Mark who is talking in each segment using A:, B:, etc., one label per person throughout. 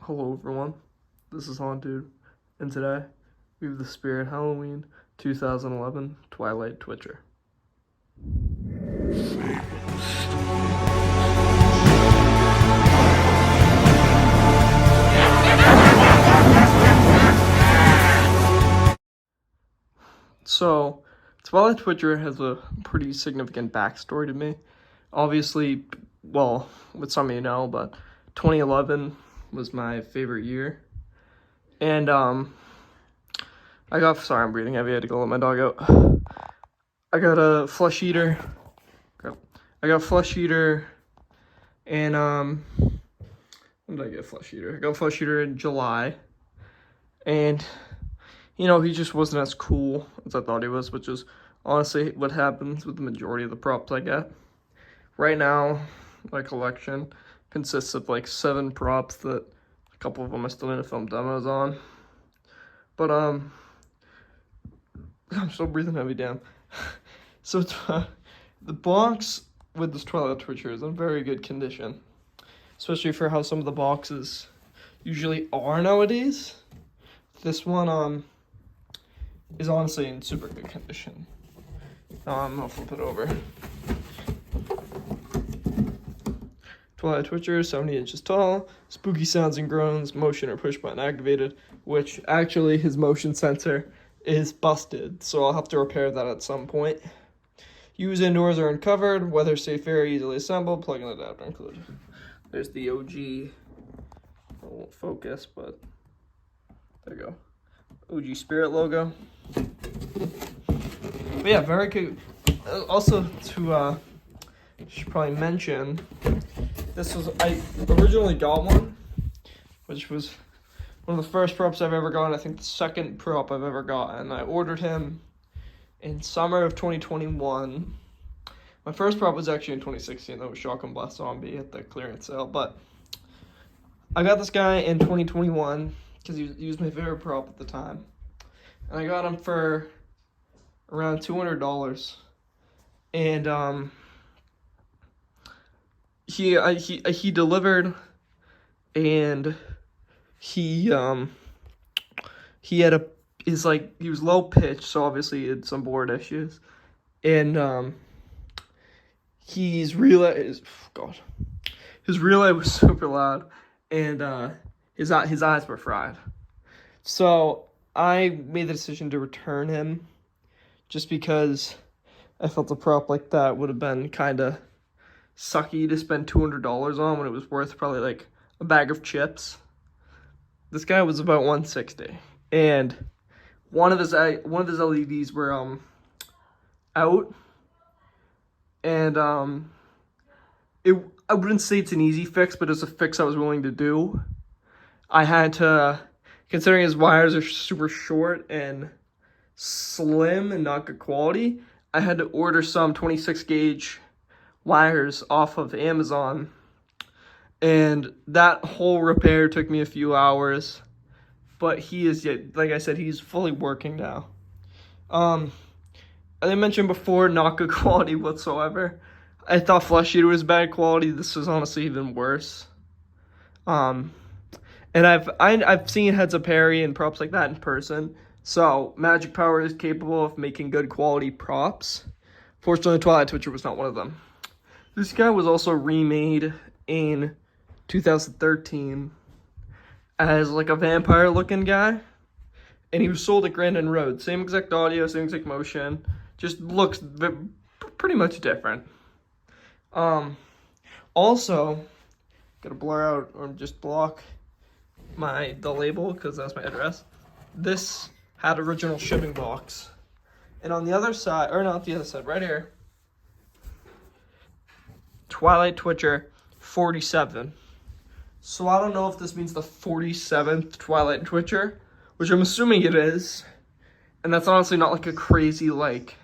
A: Hello everyone, this is Haunted, and today we have the Spirit Halloween 2011 Twilight Twitcher. So, Twilight Twitcher has a pretty significant backstory to me. Obviously, well, what some of you know, but 2011 was my favorite year. And, sorry, I'm breathing heavy, I had to go let my dog out. I got a flesh eater. I got flesh eater, and, when did I get a flesh eater? I got a flesh eater in July, and, you know, he just wasn't as cool as I thought he was, which is honestly what happens with the majority of the props I get. Right now, my collection consists of like 7 props that a couple of them I still need to film demos on. But, I'm still breathing heavy, damn. So, the box with this Twilight Twitcher is in very good condition, especially for how some of the boxes usually are nowadays. This one, is honestly in super good condition. I'll flip it over. Twilight Twitcher, 70 inches tall, spooky sounds and groans, motion or push button activated, which actually his motion sensor is busted, so I'll have to repair that at some point. Use indoors or uncovered, weather safe, very easily assembled, plug-in adapter included. There's the OG, it won't focus, but there you go. OG Spirit logo. But yeah, very good. Also, should probably mention, I originally got one, which was one of the first props I've ever gotten. I think the second prop I've ever gotten. I ordered him in summer of 2021. My first prop was actually in 2016. That was Shotgun Blast Zombie at the clearance sale. But I got this guy in 2021 because he was my favorite prop at the time. And I got him for around $200. And he delivered, and he was low pitched, so obviously he had some board issues, and his relay was super loud, and his eyes were fried. So I made the decision to return him, just because I felt a prop like that would have been kind of sucky to spend $200 on when it was worth probably like a bag of chips. This guy was about $160, and one of his LEDs were out, and I wouldn't say it's an easy fix, but it's a fix I was willing to do. I had to, considering his wires are super short and slim and not good quality, I had to order some 26 gauge wires off of Amazon, and that whole repair took me a few hours, but like I said, he's fully working now. As I mentioned before, not good quality whatsoever. I thought Flesh Eater was bad quality. This is honestly even worse. And I've seen Heads Up Harry and props like that in person, so Magic Power is capable of making good quality props. Fortunately, Twilight Twitcher was not one of them. This guy was also remade in 2013 as like a vampire looking guy, and he was sold at Grandin Road. Same exact audio, same exact motion, just looks pretty much different. Also, gotta blur out or just block the label because that's my address. This had original shipping box, and on the other side, or not the other side, right here, Twilight Twitcher 47. So I don't know if this means the 47th Twilight Twitcher, which I'm assuming it is. And that's honestly not like a crazy like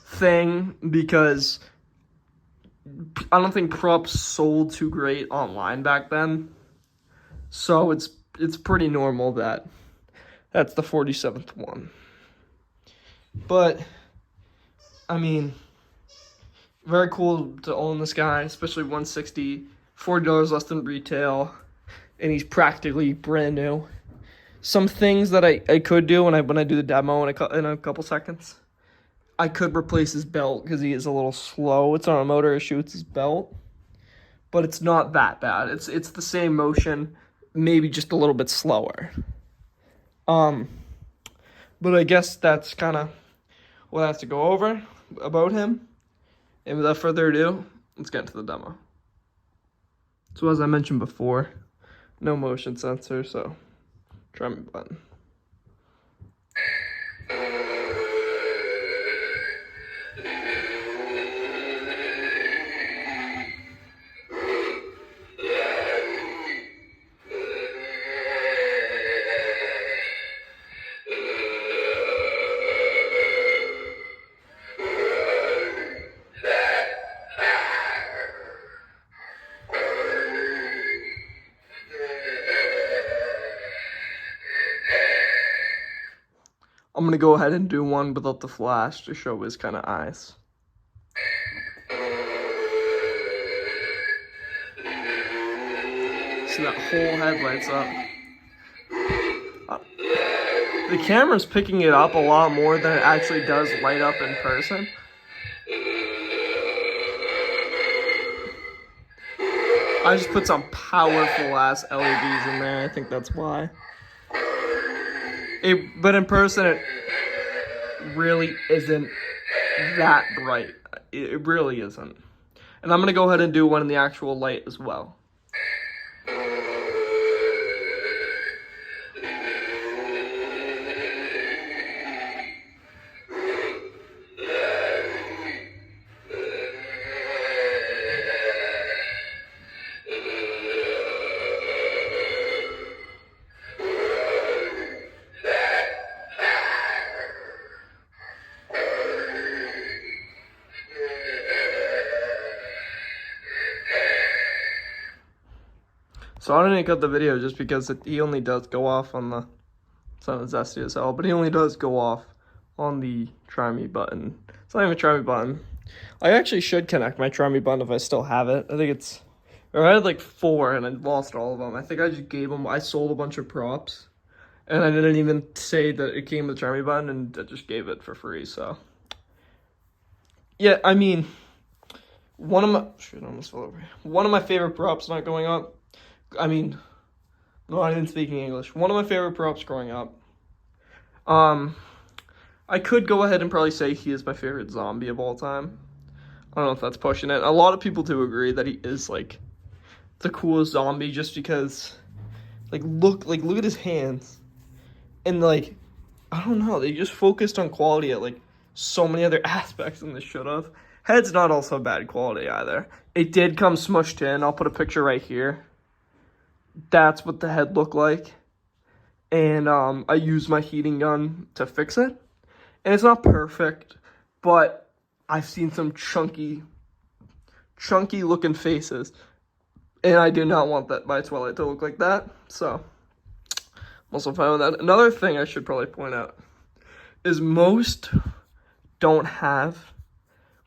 A: thing, because I don't think props sold too great online back then. So it's pretty normal that that's the 47th one. But I mean, very cool to own this guy, especially $160, $40 less than retail. and he's practically brand new. Some things that I could do when I do the demo in a couple seconds, I could replace his belt because he is a little slow. It's not a motor issue, it's his belt. But it's not that bad. It's the same motion, maybe just a little bit slower. But I guess that's kind of what I have to go over about him. And without further ado, let's get into the demo. So as I mentioned before, no motion sensor, so try me button. I'm going to go ahead and do one without the flash to show his kind of eyes. See that whole head lights up. The camera's picking it up a lot more than it actually does light up in person. I just put some powerful ass LEDs in there. I think that's why. But in person, it really isn't that bright. It really isn't. And I'm going to go ahead and do one in the actual light as well. So I didn't cut the video just because he only does go off on the, it's not as zesty as hell, but he only does go off on the try me button. It's not even a try me button. I actually should connect my try me button if I still have it. I think it's, or I had like 4 and I lost all of them. I think I just gave them, I sold a bunch of props and I didn't even say that it came with the try me button and I just gave it for free, so. Yeah, I mean, one of my favorite props not going up. I mean, not even speaking English. One of my favorite props growing up. I could go ahead and probably say he is my favorite zombie of all time. I don't know if that's pushing it. A lot of people do agree that he is like the coolest zombie just because look at his hands. And like, I don't know, they just focused on quality at like so many other aspects than they should have. Head's not also bad quality either. It did come smushed in. I'll put a picture right here. That's what the head looked like. And I used my heating gun to fix it. And it's not perfect, but I've seen some chunky looking faces. And I do not want that my Twilight to look like that. So, I'm also fine with that. Another thing I should probably point out is most don't have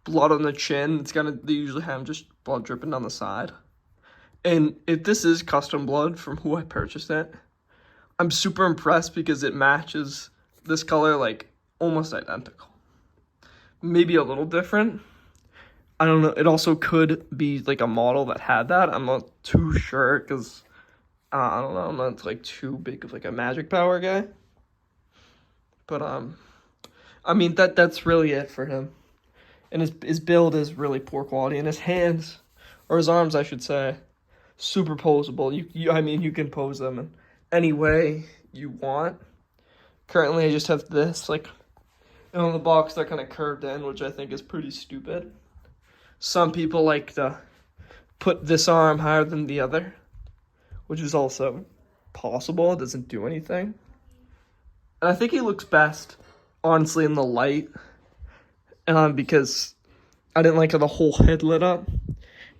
A: blood on the chin. They usually have just blood dripping down the side. And if this is custom blood from who I purchased it, I'm super impressed because it matches this color like almost identical. Maybe a little different. I don't know. It also could be like a model that had that. I'm not too sure because I don't know. I'm not like too big of like a magic power guy. But I mean that's really it for him. And his build is really poor quality. And his hands, or his arms, I should say, super posable. I mean, you can pose them in any way you want. Currently, I just have this, like, on the box they're kind of curved in, which I think is pretty stupid. Some people like to put this arm higher than the other, which is also possible. It doesn't do anything. And I think he looks best, honestly, in the light, because I didn't like how the whole head lit up.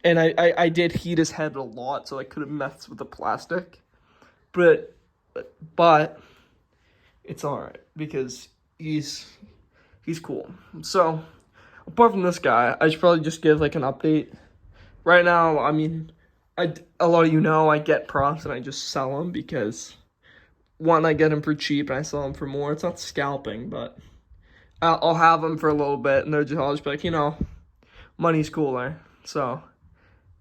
A: And I did heat his head a lot, so I could have messed with the plastic. But it's alright, because he's cool. So, apart from this guy, I should probably just give, like, an update. Right now, I mean, A lot of you know I get props and I just sell them because one, I get them for cheap and I sell them for more. It's not scalping, but I'll have them for a little bit and I'll just be like, you know, money's cooler. So,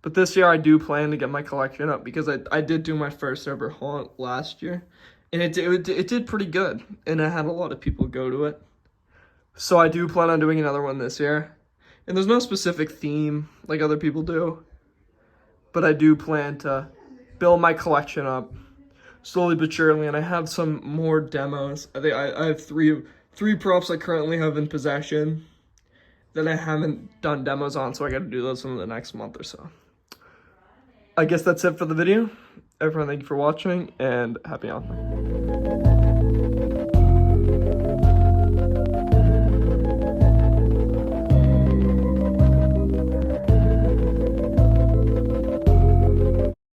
A: but this year I do plan to get my collection up because I did do my first ever haunt last year, and it did pretty good, and I had a lot of people go to it. So I do plan on doing another one this year, and there's no specific theme like other people do, but I do plan to build my collection up slowly but surely, and I have some more demos. I think I have three props I currently have in possession that I haven't done demos on, so I got to do those in the next month or so. I guess that's it for the video. Everyone, thank you for watching, and happy hunting.